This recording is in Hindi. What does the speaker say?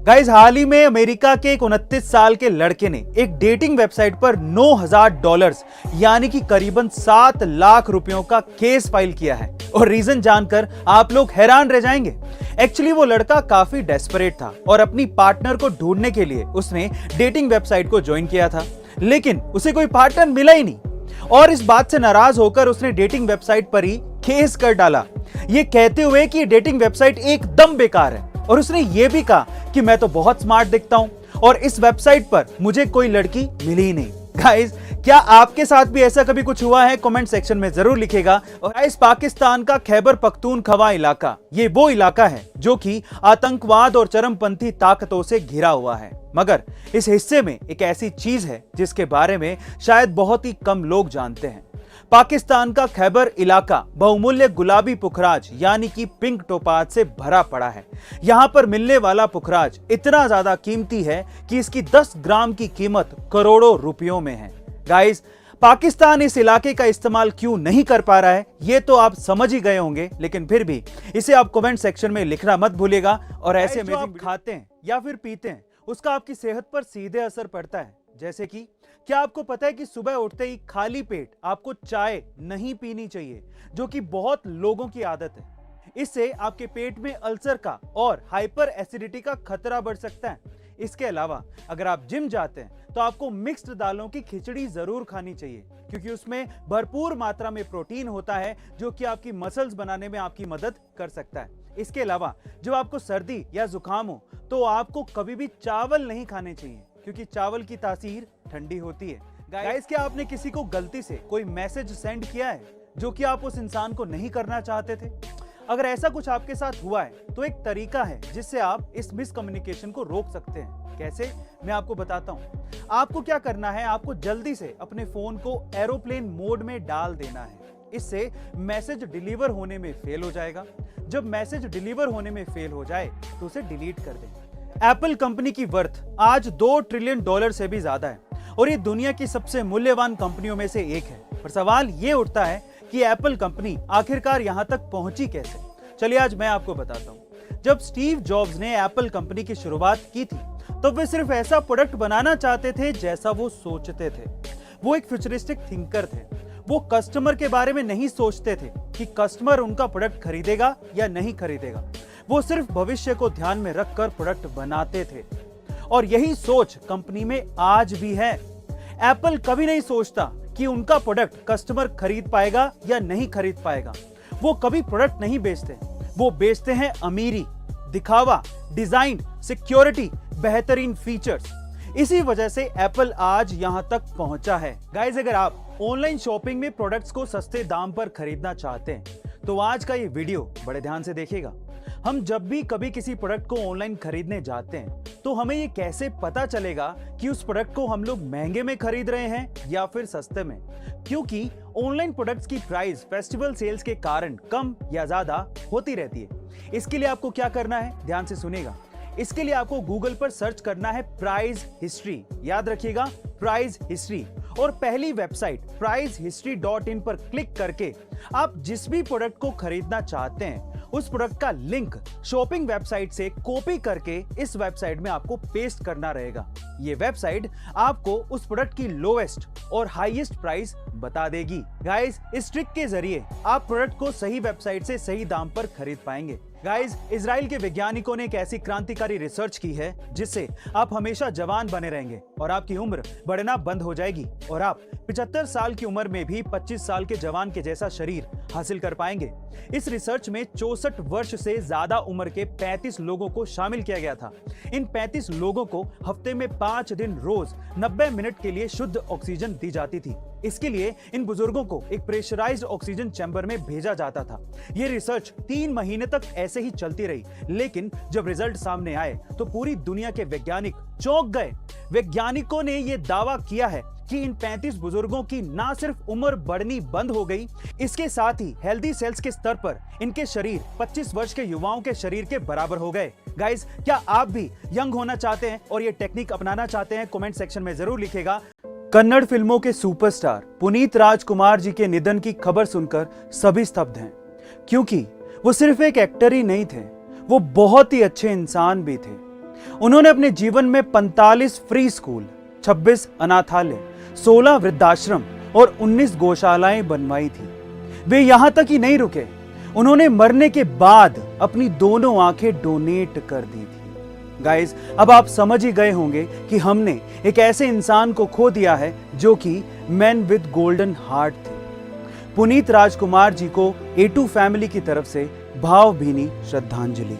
गाइस, हाल ही में अमेरिका के एक 29 साल के लड़के ने एक डेटिंग वेबसाइट पर $9,000 यानी कि करीबन 7 लाख रुपयों का केस फाइल किया है। और रीजन जानकर आप लोग हैरान रह जाएंगे। एक्चुअली वो लड़का काफी डेस्परेट था और अपनी पार्टनर को ढूंढने के लिए उसने डेटिंग वेबसाइट को ज्वाइन किया था, लेकिन उसे कोई पार्टनर मिला ही नहीं। और इस बात से नाराज होकर उसने डेटिंग वेबसाइट पर ही केस कर डाला, ये कहते हुए कि डेटिंग वेबसाइट एकदम बेकार है। और उसने ये भी कहा कि मैं तो बहुत स्मार्ट दिखता हूं और इस वेबसाइट पर मुझे कोई लड़की मिली ही नहीं। गाइस, क्या आपके साथ भी ऐसा कभी कुछ हुआ है? कमेंट सेक्शन में जरूर लिखिएगा। और गाइस, पाकिस्तान का खैबर पख्तूनख्वा इलाका, ये वो इलाका है जो कि आतंकवाद और चरमपंथी ताकतों से घिरा हुआ है। मगर इस हिस्से में एक ऐसी चीज है जिसके बारे में शायद बहुत ही कम लोग जानते हैं। पाकिस्तान का खैबर इलाका बहुमूल्य गुलाबी पुखराज यानी कि पिंक टोपाज से भरा पड़ा है। यहां पर मिलने वाला पुखराज इतना ज्यादा कीमती है कि इसकी 10 ग्राम की कीमत करोड़ों रुपयों में है। गाइस, पाकिस्तान इस इलाके का इस्तेमाल क्यों नहीं कर पा रहा है ये तो आप समझ ही गए होंगे, लेकिन फिर भी इसे आप कमेंट सेक्शन में लिखना मत भूलिएगा। और ऐसे में आप खाते हैं या फिर पीते हैं उसका आपकी सेहत पर सीधे असर पड़ता है। जैसे कि क्या आपको पता है कि सुबह उठते ही खाली पेट आपको चाय नहीं पीनी चाहिए, जो कि बहुत लोगों की आदत है। इससे आपके पेट में अल्सर का और हाइपर एसिडिटी का खतरा बढ़ सकता है। इसके अलावा अगर आप जिम जाते हैं तो आपको मिक्स्ड दालों की खिचड़ी जरूर खानी चाहिए, क्योंकि उसमें भरपूर मात्रा में प्रोटीन होता है जो कि आपकी मसल्स बनाने में आपकी मदद कर सकता है। इसके अलावा जब आपको सर्दी या जुकाम हो तो आपको कभी भी चावल नहीं खाने चाहिए, क्योंकि चावल की तासीर ठंडी होती है। गाइस, क्या आपने किसी को गलती से कोई मैसेज सेंड किया है जो कि आप उस इंसान को नहीं करना चाहते थे? अगर ऐसा कुछ आपके साथ हुआ है तो एक तरीका है जिससे आप इस मिसकम्युनिकेशन को रोक सकते हैं। कैसे, मैं आपको बताता हूं। आपको क्या करना है, आपको जल्दी से अपने फोन को एरोप्लेन मोड में डाल देना है। इससे मैसेज डिलीवर होने में फेल हो जाएगा। जब मैसेज डिलीवर होने में फेल हो जाए तो उसे डिलीट कर दें। एप्पल कंपनी की वर्थ आज $2 ट्रिलियन से भी ज्यादा है और ये दुनिया की सबसे मूल्यवान कंपनियों में से एक है। पर सवाल ये उठता है कि एप्पल कंपनी आखिरकार यहां तक पहुंची कैसे? चलिए आज मैं आपको बताता हूं। जब स्टीव जॉब्स ने एप्पल कंपनी की शुरुआत की थी तो वे सिर्फ ऐसा प्रोडक्ट बनाना चाहते थे जैसा वो सोचते थे। वो एक फ्यूचरिस्टिक थिंकर थे। वो कस्टमर के बारे में नहीं सोचते थे कि कस्टमर उनका प्रोडक्ट खरीदेगा या नहीं खरीदेगा। वो सिर्फ भविष्य को ध्यान में रखकर प्रोडक्ट बनाते थे और यही सोच कंपनी में आज भी है। एप्पल कभी नहीं सोचता कि उनका प्रोडक्ट कस्टमर खरीद पाएगा या नहीं खरीद पाएगा। वो कभी प्रोडक्ट नहीं बेचते, वो बेचते हैं अमीरी, दिखावा, डिजाइन, सिक्योरिटी, बेहतरीन फीचर्स। इसी वजह से एप्पल आज यहां तक पहुंचा है। गाइस, अगर आप ऑनलाइन शॉपिंग में प्रोडक्ट्स को सस्ते दाम पर खरीदना चाहते हैं तो आज का ये वीडियो बड़े ध्यान से देखिएगा। हम जब भी कभी किसी प्रोडक्ट को ऑनलाइन खरीदने जाते हैं तो हमें ये कैसे पता चलेगा कि उस प्रोडक्ट को हम लोग महंगे में खरीद रहे हैं या फिर सस्ते में? क्योंकि ऑनलाइन प्रोडक्ट्स की प्राइस फेस्टिवल सेल्स के कारण कम या ज्यादा होती रहती है। इसके लिए आपको क्या करना है, ध्यान से सुनिएगा। इसके लिए आपको गूगल पर सर्च करना है प्राइस हिस्ट्री। याद रखिएगा, प्राइस हिस्ट्री। और पहली वेबसाइट pricehistory.in पर क्लिक करके आप जिस भी प्रोडक्ट को खरीदना चाहते हैं उस प्रोडक्ट का लिंक शॉपिंग वेबसाइट से कॉपी करके इस वेबसाइट में आपको पेस्ट करना रहेगा। ये वेबसाइट आपको उस प्रोडक्ट की लोएस्ट और हाईएस्ट प्राइस बता देगी। गाइस, इस ट्रिक के जरिए आप प्रोडक्ट को सही वेबसाइट से सही दाम पर खरीद पाएंगे। गाइस, इजराइल के वैज्ञानिकों ने एक ऐसी क्रांतिकारी रिसर्च की है जिससे आप हमेशा जवान बने रहेंगे और आपकी उम्र बढ़ना बंद हो जाएगी और आप 75 साल की उम्र में भी 25 साल के जवान के जैसा शरीर हासिल कर पाएंगे। इस रिसर्च में 64 वर्ष से ज्यादा उम्र के 35 लोगों को शामिल किया गया था। इन 35 लोगों को हफ्ते में 5 दिन रोज 90 मिनट के लिए शुद्ध ऑक्सीजन दी जाती थी। इसके लिए इन बुजुर्गों को एक प्रेशराइज्ड ऑक्सीजन चैम्बर में भेजा जाता था। यह रिसर्च 3 महीने तक ऐसे ही चलती रही, लेकिन जब रिजल्ट सामने आए तो पूरी दुनिया के वैज्ञानिक चौंक गए। वैज्ञानिकों ने यह दावा किया है कि इन 35 बुजुर्गों की ना सिर्फ उम्र बढ़नी बंद हो गई, इसके साथ ही हेल्दी सेल्स के स्तर पर इनके शरीर 25 वर्ष के युवाओं के शरीर के बराबर हो गए। गाइस, क्या आप भी यंग होना चाहते हैं और ये टेक्निक अपनाना चाहते हैं? कमेंट सेक्शन में जरूर लिखिएगा। कन्नड़ फिल्मों के सुपरस्टार पुनीत राजकुमार जी के निधन की खबर सुनकर सभी स्तब्ध हैं, क्योंकि वो सिर्फ एक एक्टर ही नहीं थे, वो बहुत ही अच्छे इंसान भी थे। उन्होंने अपने जीवन में 45 फ्री स्कूल, 26 अनाथालय, 16 वृद्धाश्रम और 19 गौशालाएं बनवाई थी। वे यहां तक ही नहीं रुके, उन्होंने मरने के बाद अपनी दोनों आंखें डोनेट कर दी थी। गाइस, अब आप समझ ही गए होंगे कि हमने एक ऐसे इंसान को खो दिया है जो कि मैन विद गोल्डन हार्ट थे। पुनीत राजकुमार जी को A2 फैमिली की तरफ से भावभीनी श्रद्धांजलि।